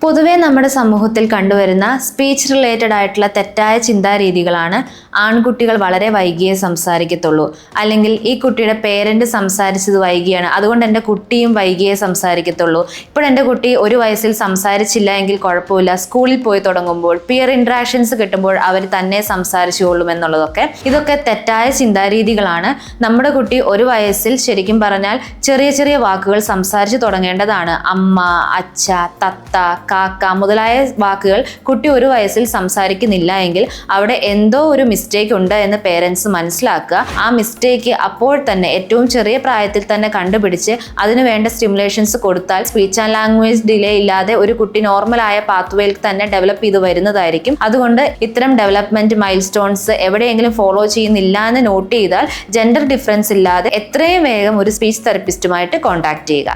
പൊതുവെ നമ്മുടെ സമൂഹത്തിൽ കണ്ടുവരുന്ന സ്പീച്ച് റിലേറ്റഡ് ആയിട്ടുള്ള തെറ്റായ ചിന്താരീതികളാണ് ആൺകുട്ടികൾ വളരെ വൈകിയേ സംസാരിക്കത്തുള്ളൂ, അല്ലെങ്കിൽ ഈ കുട്ടിയുടെ പേരൻറ്റ് സംസാരിച്ചത് വൈകിയാണ്, അതുകൊണ്ട് എൻ്റെ കുട്ടിയും വൈകിയേ സംസാരിക്കത്തുള്ളൂ. ഇപ്പോൾ എൻ്റെ കുട്ടി 1 വയസ്സിൽ സംസാരിച്ചില്ല എങ്കിൽ കുഴപ്പമില്ല, സ്കൂളിൽ പോയി തുടങ്ങുമ്പോൾ പിയർ ഇൻട്രാക്ഷൻസ് കിട്ടുമ്പോൾ അവർ തന്നെ സംസാരിച്ചുകൊള്ളും എന്നുള്ളതൊക്കെ ഇതൊക്കെ തെറ്റായ ചിന്താരീതികളാണ്. നമ്മുടെ കുട്ടി 1 വയസ്സിൽ ശരിക്കും പറഞ്ഞാൽ ചെറിയ ചെറിയ വാക്കുകൾ സംസാരിച്ച് തുടങ്ങേണ്ടതാണ്. അമ്മ, അച്ഛ, തത്ത, കാക്ക മുതലായ വാക്കുകൾ കുട്ടി 1 വയസ്സിൽ സംസാരിക്കുന്നില്ല എങ്കിൽ അവിടെ എന്തോ ഒരു മിസ്റ്റേക്ക് ഉണ്ട് എന്ന് പേരൻസ് മനസ്സിലാക്കുക. ആ മിസ്റ്റേക്ക് അപ്പോൾ തന്നെ ഏറ്റവും ചെറിയ പ്രായത്തിൽ തന്നെ കണ്ടുപിടിച്ച് അതിന് വേണ്ട സ്റ്റിമുലേഷൻസ് കൊടുത്താൽ സ്പീച്ച് ആൻഡ് ലാംഗ്വേജ് ഡിലേ ഇല്ലാതെ ഒരു കുട്ടി നോർമലായ പാത്വേയിൽ തന്നെ ഡെവലപ്പ് ചെയ്ത് വരുന്നതായിരിക്കും. അതുകൊണ്ട് ഇത്തരം ഡെവലപ്മെന്റ് മൈൽ സ്റ്റോൺസ് എവിടെയെങ്കിലും ഫോളോ ചെയ്യുന്നില്ല എന്ന് നോട്ട് ചെയ്താൽ ജെൻഡർ ഡിഫറൻസ് ഇല്ലാതെ എത്രയും വേഗം ഒരു സ്പീച്ച് തെറപ്പിസ്റ്റുമായിട്ട് കോൺടാക്ട് ചെയ്യുക.